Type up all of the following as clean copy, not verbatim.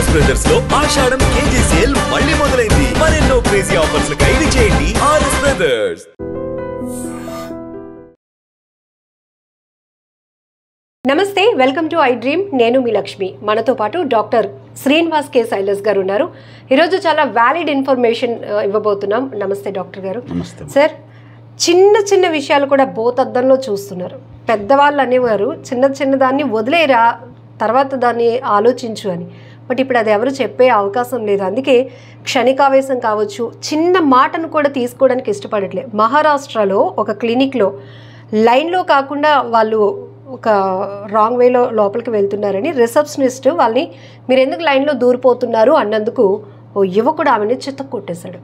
RS brothers లో ఆషాఢం KG sale మళ్ళీ మొదలైంది. మరెన్నో క్రేజీ ఆఫర్స్ ఖైదీ చేయండి ఆర్ఎస్ బ్రదర్స్. నమస్తే, వెల్కమ్ టు ఐ డ్రీమ్. నేను మీ లక్ష్మి. మనతో పాటు డాక్టర్ శ్రీనివాస్ కే సైలస్ గారు ఉన్నారు. ఈరోజు చాలా వ్యాలిడ్ ఇన్ఫర్మేషన్ ఇవ్వబోతున్నాం. నమస్తే డాక్టర్ గారు. నమస్తే సార్, చిన్న చిన్న విషయాలు కూడా భూతద్దంలో చూస్తున్నారు. పెద్దవాళ్ళు అనేవారు చిన్న దాన్ని వదిలేరా, తర్వాత దాన్ని ఆలోచించు అని. బట్ ఇప్పుడు అది ఎవరు చెప్పే అవకాశం లేదు. అందుకే క్షణికావేశం కావచ్చు, చిన్న మాటను కూడా తీసుకోవడానికి ఇష్టపడట్లేదు. మహారాష్ట్రలో ఒక క్లినిక్లో లైన్లో కాకుండా వాళ్ళు ఒక రాంగ్ వేలో లోపలికి వెళ్తున్నారని రిసెప్షనిస్ట్ వాళ్ళని మీరు ఎందుకు లైన్లో దూరిపోతున్నారు అన్నందుకు ఓ యువకుడు ఆమెని చిత్త కొట్టేశాడు.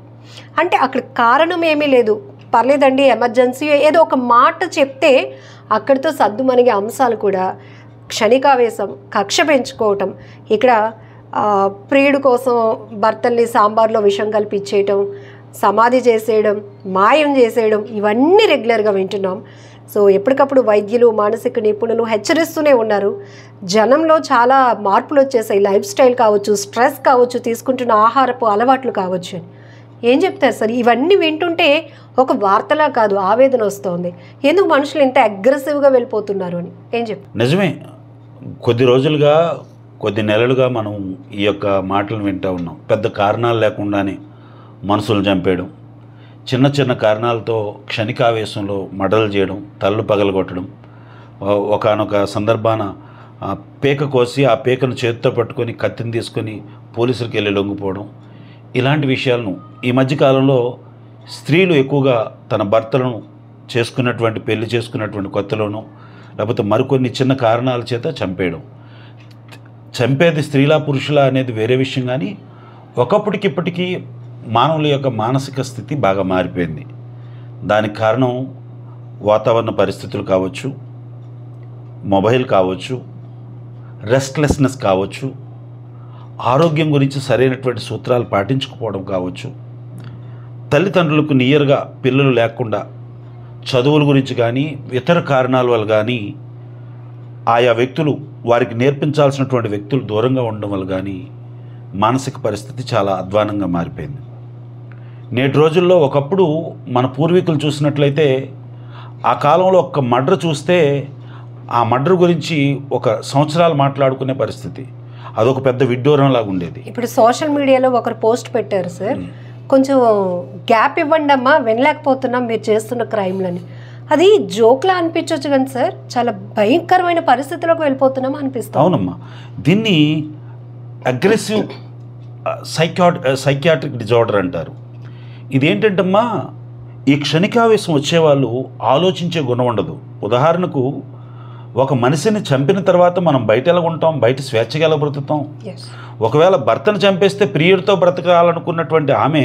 అంటే అక్కడ కారణం ఏమీ లేదు, పర్లేదండి ఎమర్జెన్సీ ఏదో ఒక మాట చెప్తే అక్కడితో సర్దుమణిగే అంశాలు కూడా క్షణికావేశం, కక్ష పెంచుకోవటం, ఇక్కడ ప్రియుడు కోసం భర్తల్ని సాంబార్లో విషం కలిపి ఇచ్చేయటం, సమాధి చేసేయడం, మాయం చేసేయడం, ఇవన్నీ రెగ్యులర్గా వింటున్నాం. సో ఎప్పటికప్పుడు వైద్యులు, మానసిక నిపుణులు హెచ్చరిస్తూనే ఉన్నారు. జనంలో చాలా మార్పులు వచ్చేసాయి. లైఫ్ స్టైల్ కావచ్చు, స్ట్రెస్ కావచ్చు, తీసుకుంటున్న ఆహారపు అలవాట్లు కావచ్చు అని. ఏం చెప్తారు సార్? ఇవన్నీ వింటుంటే ఒక వార్తలా కాదు, ఆవేదన వస్తుంది. ఎందుకు మనుషులు ఇంత అగ్రెసివ్గా వెళ్ళిపోతున్నారు అని ఏం చెప్తారు? నిజమే, కొద్ది రోజులుగా, కొద్ది నెలలుగా మనం ఈ యొక్క మాటలు వింటూ ఉన్నాం. పెద్ద కారణాలు లేకుండానే మనుషులు చంపేయడం, చిన్న చిన్న కారణాలతో క్షణికావేశంలో మర్డర్లు చేయడం, తలలు పగలగొట్టడం, ఒకానొక సందర్భాన పేక కోసి ఆ పేకను చేతితో పట్టుకొని కత్తిని తీసుకొని పోలీసులకు వెళ్ళి లొంగిపోవడం, ఇలాంటి విషయాలను ఈ మధ్యకాలంలో స్త్రీలు ఎక్కువగా తన భర్తలను చేసుకున్నటువంటి, పెళ్లి చేసుకున్నటువంటి కొత్తలోనూ లేకపోతే మరికొన్ని చిన్న కారణాల చేత చంపేయడం. చంపేది స్త్రీలా పురుషులా అనేది వేరే విషయం, కానీ ఒకప్పటికిప్పటికీ మానవుల యొక్క మానసిక స్థితి బాగా మారిపోయింది. దానికి కారణం వాతావరణ పరిస్థితులు కావచ్చు, మొబైల్ కావచ్చు, రెస్ట్లెస్నెస్ కావచ్చు, ఆరోగ్యం గురించి సరైనటువంటి సూత్రాలు పాటించకపోవడం కావచ్చు, తల్లిదండ్రులకు నియర్గా పిల్లలు లేకుండా చదువుల గురించి కానీ ఇతర కారణాల వల్ల కానీ ఆయా వ్యక్తులు, వారికి నేర్పించాల్సినటువంటి వ్యక్తులు దూరంగా ఉండడం వల్ల కానీ మానసిక పరిస్థితి చాలా అధ్వానంగా మారిపోయింది. నేటి రోజుల్లో ఒకప్పుడు మన పూర్వీకులు చూసినట్లయితే ఆ కాలంలో ఒక్క మర్డర్ చూస్తే ఆ మర్డర్ గురించి ఒక సంవత్సరాలు మాట్లాడుకునే పరిస్థితి, అదొక పెద్ద విడ్డూరంలాగా ఉండేది. ఇప్పుడు సోషల్ మీడియాలో ఒకరు పోస్ట్ పెట్టారు, సార్ కొంచెం గ్యాప్ ఇవ్వండి అమ్మా, వినలేకపోతున్నాం మీరు చేస్తున్న క్రైమ్లని. అది జోక్లా అనిపించవచ్చు కానీ సార్ చాలా భయంకరమైన పరిస్థితిలోకి వెళ్ళిపోతున్నాం అనిపిస్తుంది. అవునమ్మా, దీన్ని అగ్రెసివ్ సైకియాట్రిక్ డిజార్డర్ అంటారు. ఇదేంటంటమ్మా, ఈ క్షణికావేశం వచ్చేవాళ్ళు ఆలోచించే గుణం ఉండదు. ఉదాహరణకు, ఒక మనిషిని చంపిన తర్వాత మనం బయట ఎలా ఉంటాం, బయట స్వేచ్ఛగా ఎలా బ్రతుకుతాం? ఒకవేళ భర్తను చంపేస్తే ప్రియుడితో బ్రతకాలనుకున్నటువంటి ఆమె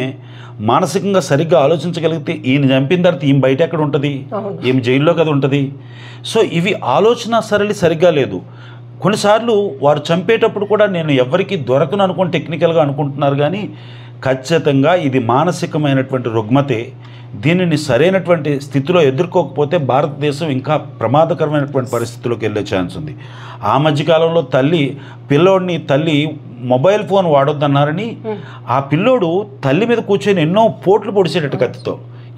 మానసికంగా సరిగ్గా ఆలోచించగలిగితే ఈయన చంపిన తర్వాత ఈమె బయట ఎక్కడ ఉంటుంది? ఈమె జైల్లో కదా ఉంటుంది. సో ఇవి ఆలోచన సరళి సరిగ్గా లేదు. కొన్నిసార్లు వారు చంపేటప్పుడు కూడా నేను ఎవరికి దొరకను అనుకుని టెక్నికల్గా అనుకుంటున్నారు, కానీ ఖచ్చితంగా ఇది మానసికమైనటువంటి రుగ్మతే. దీనిని సరైనటువంటి స్థితిలో ఎదుర్కోకపోతే భారతదేశం ఇంకా ప్రమాదకరమైనటువంటి పరిస్థితుల్లోకి వెళ్ళే ఛాన్స్ ఉంది. ఆ మధ్యకాలంలో తల్లి మొబైల్ ఫోన్ వాడొద్దన్నారని ఆ పిల్లోడు తల్లి మీద కూర్చొని ఎన్నో పోట్లు పొడిచేటట్టు కత్తితో.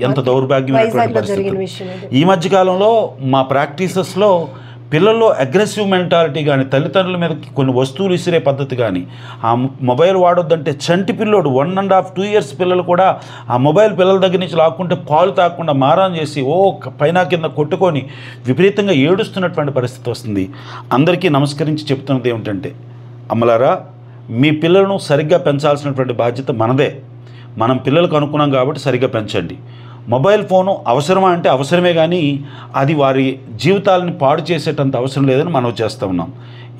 ఎంత దౌర్భాగ్యమైనటువంటి పరిస్థితి. ఈ మధ్యకాలంలో మా ప్రాక్టీసెస్లో పిల్లల్లో అగ్రెసివ్ మెంటాలిటీ కానీ, తల్లిదండ్రుల మీద కొన్ని వస్తువులు ఇసిరే పద్ధతి కానీ, ఆ మొబైల్ వాడొద్దంటే చంటి పిల్లోడు 1.5 2 years పిల్లలు కూడా ఆ మొబైల్ పిల్లల దగ్గర నుంచి లాక్కుంటే పాలు తాగకుండా మారం చేసి పైన కింద కొట్టుకొని విపరీతంగా ఏడుస్తున్నటువంటి పరిస్థితి వస్తుంది. అందరికీ నమస్కరించి చెప్తున్నది ఏమిటంటే, అమ్మలారా, మీ పిల్లలను సరిగ్గా పెంచాల్సినటువంటి బాధ్యత మనదే. మనం పిల్లలకు అనుకున్నాం కాబట్టి సరిగ్గా పెంచండి. మొబైల్ ఫోను అవసరమా అంటే అవసరమే, కానీ అది వారి జీవితాలని పాడు చేసేటంత అవసరం లేదని మనం చేస్తూ ఉన్నాం.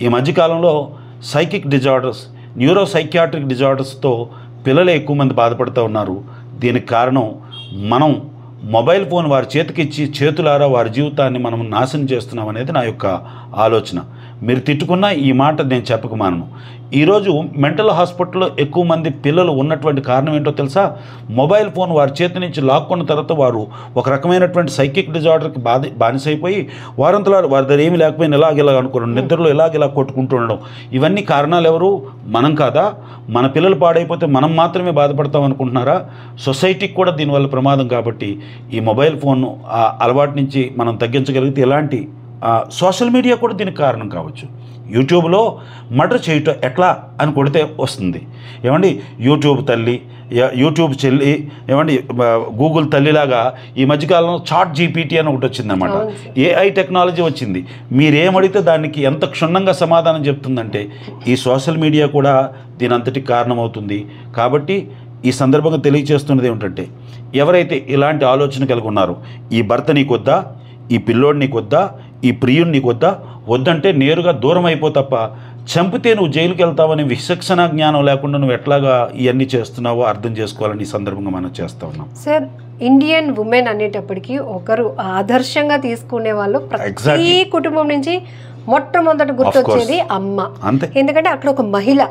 ఈ మధ్యకాలంలో సైకిక్ డిజార్డర్స్, న్యూరో సైకియాట్రిక్ డిజార్డర్స్తో పిల్లలే ఎక్కువ మంది బాధపడుతూ ఉన్నారు. దీనికి కారణం మనం మొబైల్ ఫోన్ వారి చేతికిచ్చి చేతులారా వారి జీవితాన్ని మనం నాశనం చేస్తున్నాం అనేది నా యొక్క ఆలోచన. మీరు తిట్టుకున్నా ఈ మాట నేను చెప్పకమానను. ఈరోజు మెంటల్ హాస్పిటల్లో ఎక్కువ మంది పిల్లలు ఉన్నటువంటి కారణం ఏంటో తెలుసా? మొబైల్ ఫోన్ వారి చేతి నుంచి లాక్కున్న తర్వాత వారు ఒక రకమైనటువంటి సైకిక్ డిజార్డర్కి బానిసైపోయి వారంతలో వారి దగ్గర ఏమి లేకపోయినా ఇలాగ అనుకోవడం, నిద్రలో ఇలా కొట్టుకుంటూ ఉండడం. ఇవన్నీ కారణాలు ఎవరు? మనం కాదా? మన పిల్లలు పాడైపోతే మనం మాత్రమే బాధపడతాం అనుకుంటున్నారా? సొసైటీకి కూడా దీనివల్ల ప్రమాదం. కాబట్టి ఈ మొబైల్ ఫోన్ అలవాటు నుంచి మనం తగ్గించగలిగితే ఎలాంటి సోషల్ మీడియా కూడా దీనికి కారణం కావచ్చు. యూట్యూబ్లో మర్డర్ చేయటం ఎట్లా అని కొడితే వస్తుంది. ఏమండి యూట్యూబ్ తల్లి, యూట్యూబ్ చెల్లి, ఏమండి గూగుల్ తల్లిలాగా ఈ మధ్యకాలంలో చాట్ జీపీటీ అని ఒకటి వచ్చిందన్నమాట. ఏఐ టెక్నాలజీ వచ్చింది. మీరేమడిగితే దానికి ఎంత క్షుణ్ణంగా సమాధానం చెప్తుందంటే ఈ సోషల్ మీడియా కూడా దీని అంతటికి కారణమవుతుంది. కాబట్టి ఈ సందర్భంగా తెలియజేస్తున్నది ఏమిటంటే ఎవరైతే ఇలాంటి ఆలోచన కలిగి ఉన్నారో ఈ భర్త నీకొద్దా, ఈ పిల్లోడు నీకొద్దా, ఈ ప్రియుడు నీకొద్దా, వద్దంటే నేరుగా దూరం అయిపో తప్ప చంపితే నువ్వు జైలుకి వెళ్తావని విచక్షణ జ్ఞానం లేకుండా నువ్వు ఎట్లాగా ఇవన్నీ చేస్తున్నావో అర్థం చేసుకోవాలని ఈ సందర్భంగా మనం చేస్తూ ఉన్నాం. సార్, ఇండియన్ ఉమెన్ అనేటప్పటికీ ఒకరు ఆదర్శంగా తీసుకునే వాళ్ళు ప్రతి కుటుంబం నుంచి మొట్టమొదటి గుర్తొచ్చేది అమ్మ. ఎందుకంటే అక్కడ ఒక మహిళ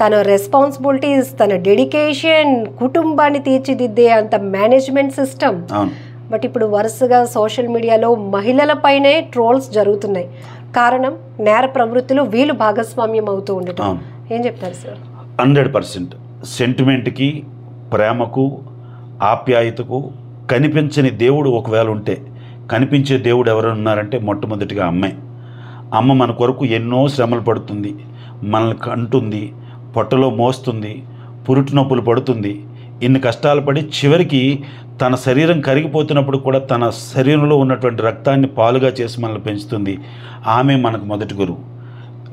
తన రెస్పాన్సిబిలిటీస్, తన డెడికేషన్, కుటుంబాన్ని తీర్చిదిద్దే అంత మేనేజ్మెంట్ సిస్టమ్. బట్ ఇప్పుడు వరుసగా సోషల్ మీడియాలో మహిళలపైనే ట్రోల్స్ జరుగుతున్నాయి. కారణం నేర ప్రవృత్తిలో వీళ్ళు భాగస్వామ్యం అవుతూ ఉండటం. ఏం చెప్తారు సార్? 100% సెంటిమెంట్కి, ప్రేమకు, ఆప్యాయతకు కనిపించని దేవుడు ఒకవేళ ఉంటే కనిపించే దేవుడు ఎవరు ఉన్నారంటే మొట్టమొదటిగా అమ్మే. అమ్మ మన కొరకు ఎన్నో శ్రమలు పడుతుంది, మనల్ని కంటుంది, పొట్టలో మోస్తుంది, పురుటి నొప్పులు పడుతుంది. ఇన్ని కష్టాలు పడి చివరికి తన శరీరం కరిగిపోతున్నప్పుడు కూడా తన శరీరంలో ఉన్నటువంటి రక్తాన్ని పాలుగా చేసి మనల్ని పెంచుతుంది. ఆమె మనకు మొదటి గురువు.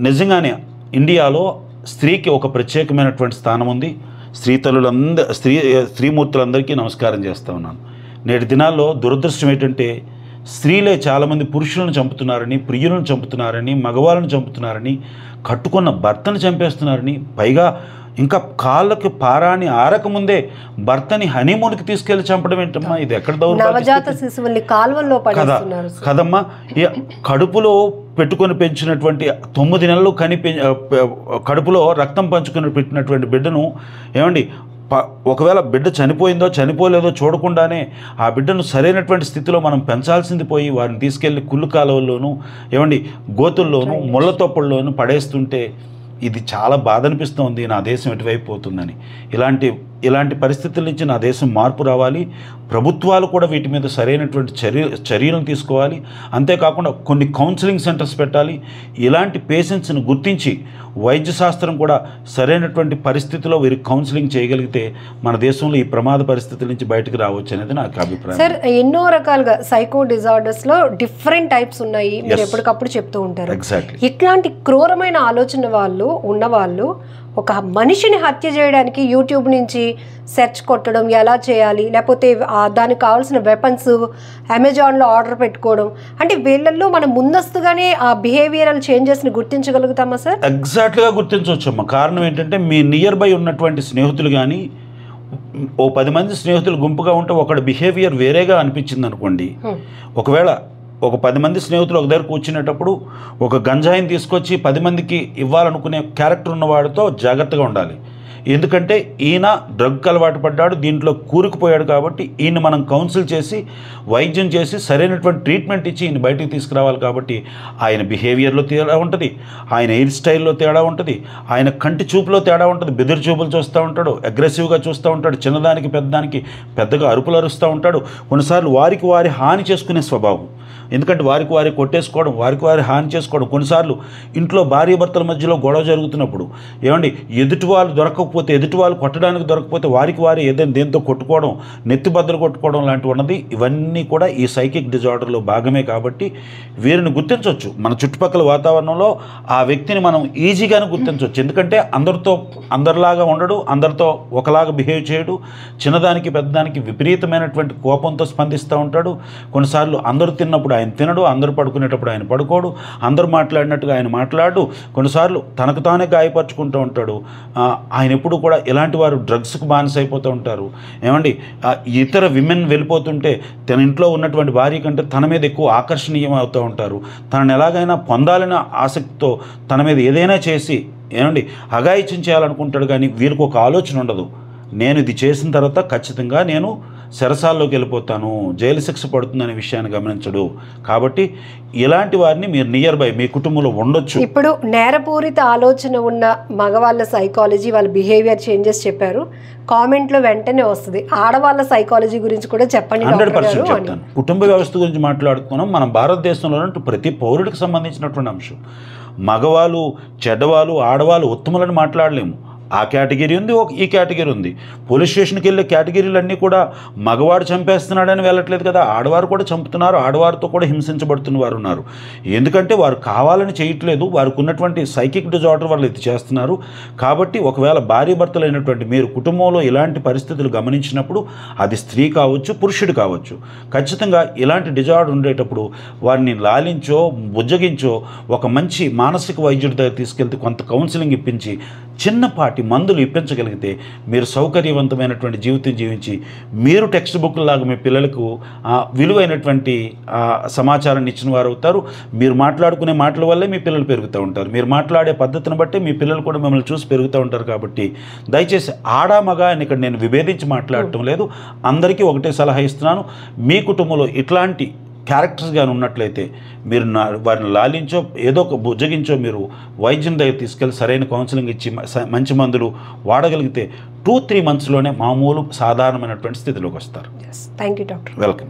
నిజంగానే ఇండియాలో స్త్రీకి ఒక ప్రత్యేకమైనటువంటి స్థానం ఉంది. స్త్రీమూర్తులందరికీ నమస్కారం చేస్తూ ఉన్నాను. నేటి దినాల్లో దురదృష్టం ఏంటంటే స్త్రీలే చాలామంది పురుషులను చంపుతున్నారని, ప్రియులను చంపుతున్నారని, మగవాళ్ళను చంపుతున్నారని, కట్టుకున్న భర్తను చంపేస్తున్నారని, పైగా ఇంకా కాళ్ళకి పారాని ఆరకముందే భర్తని హనీమూన్కి తీసుకెళ్లి చంపడం ఏంటమ్మా? ఇది ఎక్కడ కదమ్మా? కడుపులో పెట్టుకొని పెంచినటువంటి 9 నెలలు కడుపులో రక్తం పంచుకొని పెట్టినటువంటి బిడ్డను ఏమండి ఒకవేళ బిడ్డ చనిపోయిందో చనిపోలేదో చూడకుండానే ఆ బిడ్డను సరైనటువంటి స్థితిలో మనం పెంచాల్సింది పోయి వారిని తీసుకెళ్ళి కుళ్ళు కాలువల్లోనూ ఏమండి గోతుల్లోనూ ముళ్ళ తొప్పల్లోనూ పడేస్తుంటే ఇది చాలా బాధ అనిపిస్తుంది. నా దేశం ఎటువైపు పోతుందని. ఇలాంటి పరిస్థితుల నుంచి నా దేశం మార్పు రావాలి. ప్రభుత్వాలు కూడా వీటి మీద సరైనటువంటి చర్యలను తీసుకోవాలి. అంతేకాకుండా కొన్ని కౌన్సిలింగ్ సెంటర్స్ పెట్టాలి. ఇలాంటి పేషెంట్స్ని గుర్తించి వైద్య శాస్త్రం కూడా సరైనటువంటి పరిస్థితిలో వీరికి కౌన్సిలింగ్ చేయగలిగితే మన దేశంలో ఈ ప్రమాద పరిస్థితుల నుంచి బయటకు రావచ్చు అనేది నాకు అభిప్రాయం. సార్, ఎన్నో రకాలుగా సైకో డిజార్డర్స్లో డిఫరెంట్ టైప్స్ ఉన్నాయి, మీరు ఎప్పటికప్పుడు చెప్తూ ఉంటారు. ఎగ్జాక్ట్లీ. ఇట్లాంటి క్రూరమైన ఆలోచన ఉన్నవాళ్ళు ఒక మనిషిని హత్య చేయడానికి యూట్యూబ్ నుంచి సెర్చ్ కొట్టడం ఎలా చేయాలి, లేకపోతే దానికి కావాల్సిన వెపన్స్ అమెజాన్లో ఆర్డర్ పెట్టుకోవడం, అంటే వీళ్ళల్లో మనం ముందస్తుగానే ఆ బిహేవియరల్ చేంజెస్ని గుర్తించగలుగుతామా సార్? ఎగ్జాక్ట్గా గుర్తించవచ్చమ్మా. కారణం ఏంటంటే మీ నియర్ బై ఉన్నటువంటి స్నేహితులు కానీ ఓ 10 మంది స్నేహితులు గుంపుగా ఉంటే ఒకటి బిహేవియర్ వేరేగా అనిపించింది అనుకోండి, ఒకవేళ ఒక 10 మంది స్నేహితులు ఒక దగ్గర కూర్చునేటప్పుడు ఒక గంజాయిని తీసుకొచ్చి 10 మందికి ఇవ్వాలనుకునే క్యారెక్టర్ ఉన్నవాడితో జాగ్రత్తగా ఉండాలి. ఎందుకంటే ఈయన డ్రగ్ అలవాటు పడ్డాడు, దీంట్లో కూరుకుపోయాడు. కాబట్టి ఈయన మనం కౌన్సిల్ చేసి వైద్యం చేసి సరైనటువంటి ట్రీట్మెంట్ ఇచ్చి ఈయన బయటికి తీసుకురావాలి. కాబట్టి ఆయన బిహేవియర్లో తేడా ఉంటుంది, ఆయన హెయిర్ స్టైల్లో తేడా ఉంటుంది, ఆయన కంటి చూపులో తేడా ఉంటుంది. బెదిరి చూపులు చూస్తూ ఉంటాడు, అగ్రెసివ్గా చూస్తూ ఉంటాడు, చిన్నదానికి పెద్దగా అరుపులు అరుస్తూ ఉంటాడు. కొన్నిసార్లు వారి హాని చేసుకునే స్వభావం. ఎందుకంటే వారి కొట్టేసుకోవడం, వారి హాని చేసుకోవడం. కొన్నిసార్లు ఇంట్లో భార్యాభర్తల మధ్యలో గొడవ జరుగుతున్నప్పుడు ఏమండి ఎదుటి వాళ్ళు దొరకకపోతే, ఎదుటి వాళ్ళు కొట్టడానికి దొరకకపోతే వారి ఏదైనా దేంతో కొట్టుకోవడం, నెత్తి బద్దలు కొట్టుకోవడం లాంటివి ఉన్నది. ఇవన్నీ కూడా ఈ సైకిక్ డిజార్డర్లో భాగమే. కాబట్టి వీరిని గుర్తించవచ్చు. మన చుట్టుపక్కల వాతావరణంలో ఆ వ్యక్తిని మనం ఈజీగానే గుర్తించవచ్చు. ఎందుకంటే అందరిలాగా ఉండడు, అందరితో ఒకలాగా బిహేవ్ చేయడు, చిన్నదానికి పెద్దదానికి విపరీతమైనటువంటి కోపంతో స్పందిస్తూ ఉంటాడు. కొన్నిసార్లు అందరూ తిన్నప్పుడు ఆయన తినడు, అందరూ పడుకునేటప్పుడు ఆయన పడుకోడు, అందరూ మాట్లాడినట్టుగా ఆయన మాట్లాడు, కొన్నిసార్లు తనకు తానే గాయపరుచుకుంటూ ఉంటాడు. ఆయన ఎప్పుడు కూడా ఇలాంటి వారు డ్రగ్స్కు బానిస అయిపోతూ ఉంటారు. ఏమండి, ఇతర విమెన్ వెళ్ళిపోతుంటే తన ఇంట్లో ఉన్నటువంటి భార్య కంటే తన మీద ఎక్కువ ఆకర్షణీయం అవుతూ ఉంటారు. తనను ఎలాగైనా పొందాలనే ఆసక్తితో తన మీద ఏదైనా చేసి ఏమండి అఘాయిత్యం చేయాలనుకుంటాడు. కానీ వీరికి ఒక ఆలోచన ఉండదు, నేను ఇది చేసిన తర్వాత ఖచ్చితంగా నేను చెరసాల్లోకి వెళ్ళిపోతాను, జైలు శిక్ష పడుతుందనే విషయాన్ని గమనించడు. కాబట్టి ఇలాంటి వారిని మీరు నియర్ బై మీ కుటుంబంలో ఉండొచ్చు. ఇప్పుడు నేరపూరిత ఆలోచన ఉన్న మగవాళ్ళ సైకాలజీ, వాళ్ళ బిహేవియర్ చేంజెస్ చెప్పారు, కామెంట్లో వెంటనే వస్తుంది ఆడవాళ్ళ సైకాలజీ గురించి కూడా చెప్పండి. 100% చెప్తాను. కుటుంబ వ్యవస్థ గురించి మాట్లాడుతున్నాం. మనం భారతదేశంలో ప్రతి పౌరుడికి సంబంధించినటువంటి అంశం. మగవాళ్ళు చెడ్డవాళ్ళు, ఆడవాళ్ళు ఉత్తములని మాట్లాడలేము. ఆ కేటగిరీ ఉంది, ఈ కేటగిరీ ఉంది. పోలీస్ స్టేషన్కి వెళ్ళే కేటగిరీలన్నీ కూడా మగవాడు చంపేస్తున్నాడని వెళ్ళట్లేదు కదా, ఆడవారు కూడా చంపుతున్నారు, ఆడవారితో కూడా హింసించబడుతున్న వారు ఉన్నారు. ఎందుకంటే వారు కావాలని చేయట్లేదు, వారికి ఉన్నటువంటి సైకిక్ డిజార్డర్ వాళ్ళు ఇది చేస్తున్నారు. కాబట్టి ఒకవేళ భార్య భర్తలైనటువంటి మీరు కుటుంబంలో ఇలాంటి పరిస్థితులు గమనించినప్పుడు, అది స్త్రీ కావచ్చు, పురుషుడు కావచ్చు, ఖచ్చితంగా ఇలాంటి డిజార్డర్ ఉండేటప్పుడు వారిని లాలించో బుజ్జగించో ఒక మంచి మానసిక వైద్యుడి దగ్గర తీసుకెళ్తే కొంత కౌన్సిలింగ్ ఇప్పించి చిన్నపాటి మందులు ఇప్పించగలిగితే మీరు సౌకర్యవంతమైనటువంటి జీవితం జీవించి మీరు టెక్స్ట్ బుక్ లాగా మీ పిల్లలకు విలువైనటువంటి సమాచారాన్ని ఇచ్చిన వారు అవుతారు. మీరు మాట్లాడుకునే మాటల వల్లే మీ పిల్లలు పెరుగుతూ ఉంటారు. మీరు మాట్లాడే పద్ధతిని బట్టి మీ పిల్లలు కూడా మిమ్మల్ని చూసి పెరుగుతూ ఉంటారు. కాబట్టి దయచేసి ఆడా మగ అని ఇక్కడ నేను విభేదించి మాట్లాడటం లేదు, అందరికీ ఒకటే సలహా ఇస్తున్నాను. మీ కుటుంబంలో ఇట్లాంటి క్యారెక్టర్స్ కానీ ఉన్నట్లయితే మీరు వారిని లాలించో ఏదో ఒక బుజ్జగించో మీరు వైద్యం దగ్గర తీసుకెళ్ళి సరైన కౌన్సిలింగ్ ఇచ్చి మంచి మందులు వాడగలిగితే 2-3 monthsలోనే మామూలు సాధారణమైనటువంటి స్థితిలోకి వస్తారు. Thank you doctor. వెల్కమ్.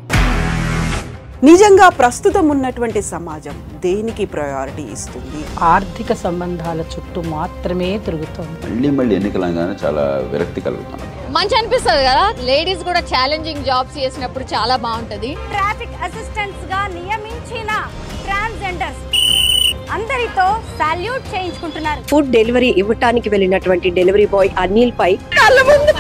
నిజంగా ప్రస్తుతం ఉన్నటువంటి సమాజం దేనికి ప్రయారిటీ ఇస్తుంది? ఆర్థిక సంబంధాల చుట్టూ మాత్రమే తిరుగుతోంది. మళ్ళీ ఎన్నికలంగానే చాలా విరక్తి కలుగుతున్నాం. మంచి అనిపిస్తుంది కదా, లేడీస్ కూడా ఛాలెంజింగ్ జాబ్స్ చేసినప్పుడు చాలా బాగుంటది. ట్రాఫిక్ అసిస్టెంట్స్ గా నియమించిన ట్రాన్స్జెండర్స్ అందరితో సాల్యూట్ చేయించుకుంటున్నారు. ఫుడ్ డెలివరీ ఇవ్వటానికి వెళ్ళినటువంటి డెలివరీ బాయ్ అనిల్ పై కళ్ళ ముందు